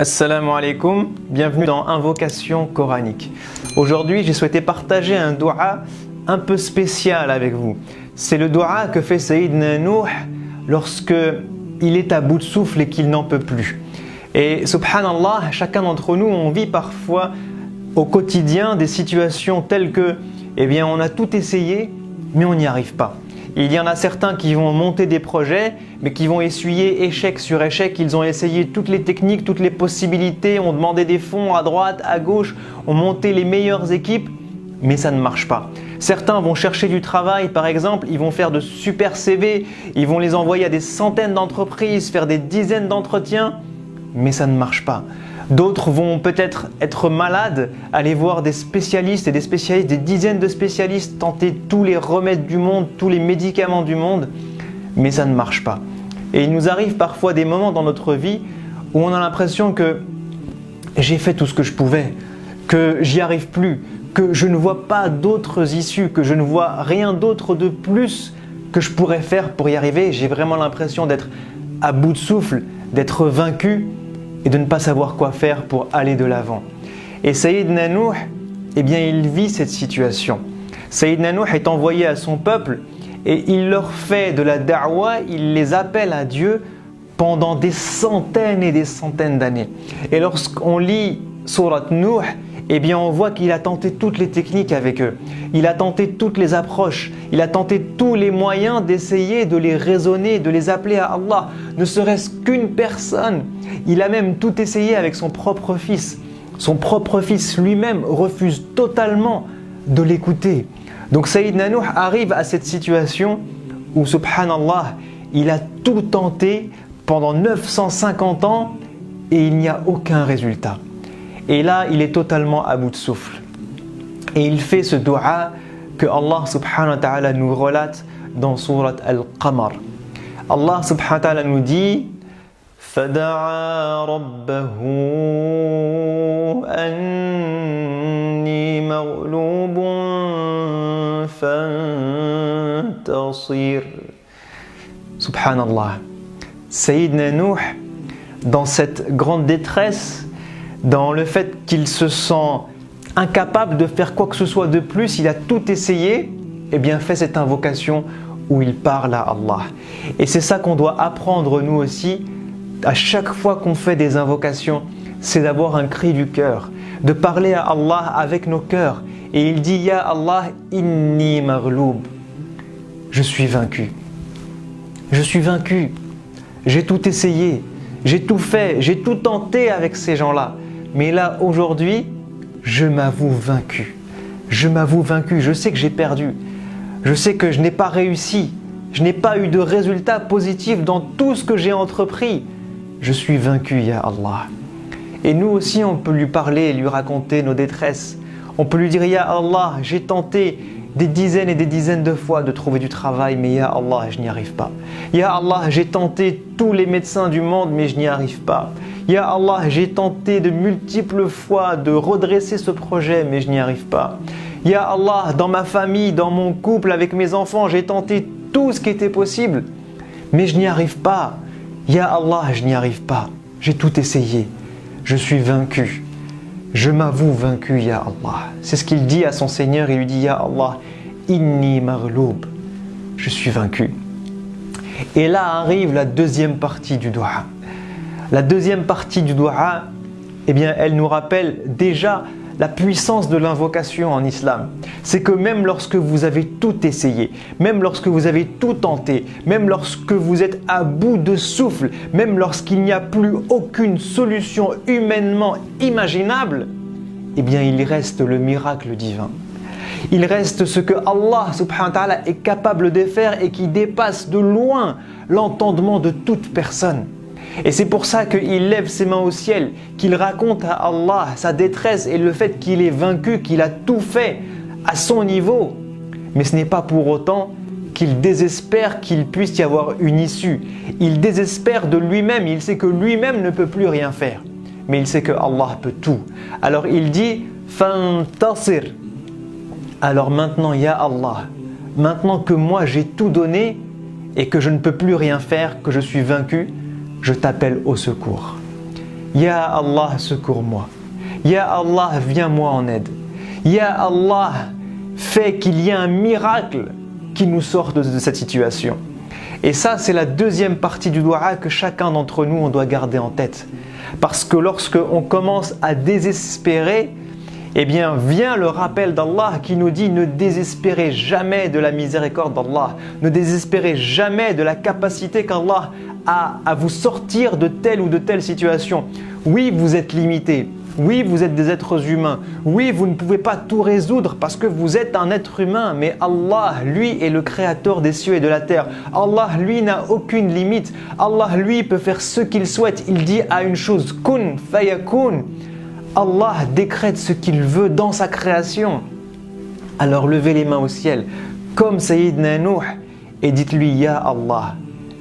Assalamu alaikum, bienvenue dans Invocation coranique. Aujourd'hui, j'ai souhaité partager un dua un peu spécial avec vous. C'est le dua que fait Sayyidina Nuh lorsque il est à bout de souffle et qu'il n'en peut plus. Et subhanallah, chacun d'entre nous, on vit parfois au quotidien des situations telles que, on a tout essayé, mais on n'y arrive pas. Il y en a certains qui vont monter des projets, mais qui vont essuyer échec sur échec. Ils ont essayé toutes les techniques, toutes les possibilités, ont demandé des fonds à droite, à gauche, ont monté les meilleures équipes, mais ça ne marche pas. Certains vont chercher du travail, par exemple, ils vont faire de super CV, ils vont les envoyer à des centaines d'entreprises, faire des dizaines d'entretiens, mais ça ne marche pas. D'autres vont peut-être être malades, aller voir des spécialistes et des spécialistes, des dizaines de spécialistes, tenter tous les remèdes du monde, tous les médicaments du monde, mais ça ne marche pas. Et il nous arrive parfois des moments dans notre vie où on a l'impression que j'ai fait tout ce que je pouvais, que j'y arrive plus, que je ne vois pas d'autres issues, que je ne vois rien d'autre de plus que je pourrais faire pour y arriver. J'ai vraiment l'impression d'être à bout de souffle, d'être vaincu et de ne pas savoir quoi faire pour aller de l'avant. Et Sayyidina Nuh, il vit cette situation. Sayyidina Nuh est envoyé à son peuple et il leur fait de la da'wa, il les appelle à Dieu pendant des centaines et des centaines d'années. Et lorsqu'on lit Surat Nuh, on voit qu'il a tenté toutes les techniques avec eux. Il a tenté toutes les approches. Il a tenté tous les moyens d'essayer de les raisonner, de les appeler à Allah. Ne serait-ce qu'une personne. Il a même tout essayé avec son propre fils. Son propre fils lui-même refuse totalement de l'écouter. Donc Sayyidina Nuh arrive à cette situation où, subhanallah, il a tout tenté pendant 950 ans et il n'y a aucun résultat. Et là, il est totalement à bout de souffle. Et il fait ce dua que Allah subhanahu wa ta'ala nous relate dans Surat Al-Qamar. Allah subhanahu wa ta'ala nous dit فَدَعَا رَبَّهُ أَنِّي مَغْلُوبٌ فَانْتَصِرْ. Subhanallah. Sayyidina Nuh, dans cette grande détresse, dans le fait qu'il se sent incapable de faire quoi que ce soit de plus, il a tout essayé, fait cette invocation où il parle à Allah. Et c'est ça qu'on doit apprendre nous aussi, à chaque fois qu'on fait des invocations, c'est d'avoir un cri du cœur, de parler à Allah avec nos cœurs. Et il dit « Ya Allah, inni maghloub » je suis vaincu. Je suis vaincu. J'ai tout essayé, j'ai tout fait, j'ai tout tenté avec ces gens-là. Mais là, aujourd'hui, je m'avoue vaincu. Je m'avoue vaincu. Je sais que j'ai perdu. Je sais que je n'ai pas réussi. Je n'ai pas eu de résultat positif dans tout ce que j'ai entrepris. Je suis vaincu, Ya Allah. Et nous aussi, on peut lui parler et lui raconter nos détresses. On peut lui dire, Ya Allah, j'ai tenté des dizaines et des dizaines de fois de trouver du travail, mais Ya Allah, je n'y arrive pas. Ya Allah, j'ai tenté tous les médecins du monde, mais je n'y arrive pas. Ya Allah, j'ai tenté de multiples fois de redresser ce projet, mais je n'y arrive pas. Ya Allah, dans ma famille, dans mon couple, avec mes enfants, j'ai tenté tout ce qui était possible, mais je n'y arrive pas. Ya Allah, je n'y arrive pas. J'ai tout essayé. Je suis vaincu. Je m'avoue vaincu, Ya Allah. C'est ce qu'il dit à son Seigneur. Il lui dit, Ya Allah, inni maghloub. Je suis vaincu. Et là arrive la deuxième partie du dua. La deuxième partie du dua, elle nous rappelle déjà la puissance de l'invocation en islam. C'est que même lorsque vous avez tout essayé, même lorsque vous avez tout tenté, même lorsque vous êtes à bout de souffle, même lorsqu'il n'y a plus aucune solution humainement imaginable, il reste le miracle divin. Il reste ce que Allah subhanahu wa ta'ala est capable de faire et qui dépasse de loin l'entendement de toute personne. Et c'est pour ça qu'il lève ses mains au ciel, qu'il raconte à Allah sa détresse et le fait qu'il est vaincu, qu'il a tout fait à son niveau. Mais ce n'est pas pour autant qu'il désespère qu'il puisse y avoir une issue. Il désespère de lui-même, il sait que lui-même ne peut plus rien faire. Mais il sait que Allah peut tout. Alors il dit « Fantasir » alors maintenant, Ya Allah, maintenant que moi j'ai tout donné et que je ne peux plus rien faire, que je suis vaincu, je t'appelle au secours. Ya Allah, secours-moi. Ya Allah, viens-moi en aide. Ya Allah, fais qu'il y ait un miracle qui nous sorte de cette situation. Et ça, c'est la deuxième partie du doua que chacun d'entre nous, on doit garder en tête. Parce que lorsque on commence à désespérer, eh bien, vient le rappel d'Allah qui nous dit ne désespérez jamais de la miséricorde d'Allah, ne désespérez jamais de la capacité qu'Allah a à vous sortir de telle ou de telle situation. Oui, vous êtes limité. Oui, vous êtes des êtres humains. Oui, vous ne pouvez pas tout résoudre parce que vous êtes un être humain. Mais Allah, lui, est le créateur des cieux et de la terre. Allah, lui, n'a aucune limite. Allah, lui, peut faire ce qu'il souhaite. Il dit à une chose, kun fayakun. Allah décrète ce qu'il veut dans sa création. Alors levez les mains au ciel, comme Sayyidina Nuh, et dites-lui, Ya Allah,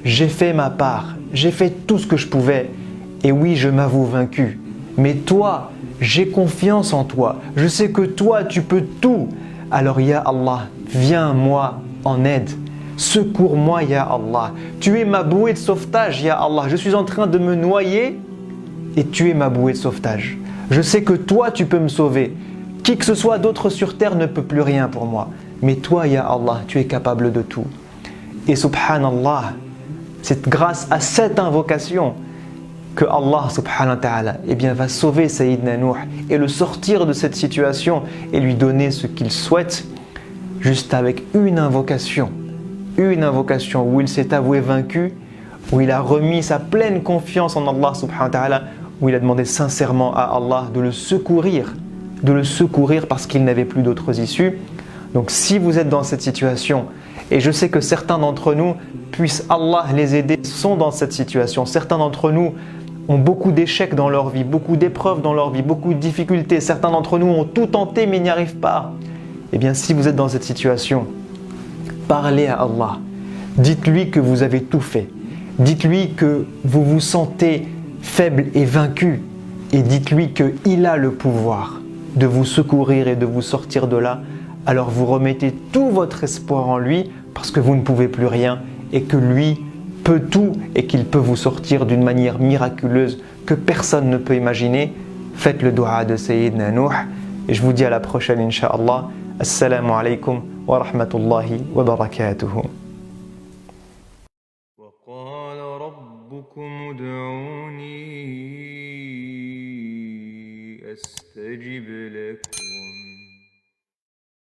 j'ai fait ma part, j'ai fait tout ce que je pouvais, et oui, je m'avoue vaincu. Mais toi, j'ai confiance en toi, je sais que toi, tu peux tout. Alors Ya Allah, viens-moi en aide. Secours-moi, Ya Allah. Tu es ma bouée de sauvetage, Ya Allah. Je suis en train de me noyer et tu es ma bouée de sauvetage. Je sais que toi, tu peux me sauver. Qui que ce soit d'autre sur terre ne peut plus rien pour moi. Mais toi, Ya Allah, tu es capable de tout. Et subhanallah, c'est grâce à cette invocation que Allah subhanahu wa ta'ala va sauver Sayyidina Nuh et le sortir de cette situation et lui donner ce qu'il souhaite juste avec une invocation où il s'est avoué vaincu, où il a remis sa pleine confiance en Allah subhanahu wa ta'ala, où il a demandé sincèrement à Allah de le secourir parce qu'il n'avait plus d'autres issues. Donc si vous êtes dans cette situation, et je sais que certains d'entre nous, puisse Allah les aider, sont dans cette situation. Certains d'entre nous ont beaucoup d'échecs dans leur vie, beaucoup d'épreuves dans leur vie, beaucoup de difficultés. Certains d'entre nous ont tout tenté mais n'y arrivent pas. Eh bien, si vous êtes dans cette situation, parlez à Allah. Dites-lui que vous avez tout fait. Dites-lui que vous vous sentez faible et vaincu. Et dites-lui qu'il a le pouvoir de vous secourir et de vous sortir de là. Alors vous remettez tout votre espoir en lui parce que vous ne pouvez plus rien et que lui peut tout et qu'il peut vous sortir d'une manière miraculeuse que personne ne peut imaginer. Faites le dua de Sayyidina Nuh et je vous dis à la prochaine incha'Allah. Assalamu alaikum wa rahmatullahi wa barakatuhu. وقال ربكم ادعوني أستجب لكم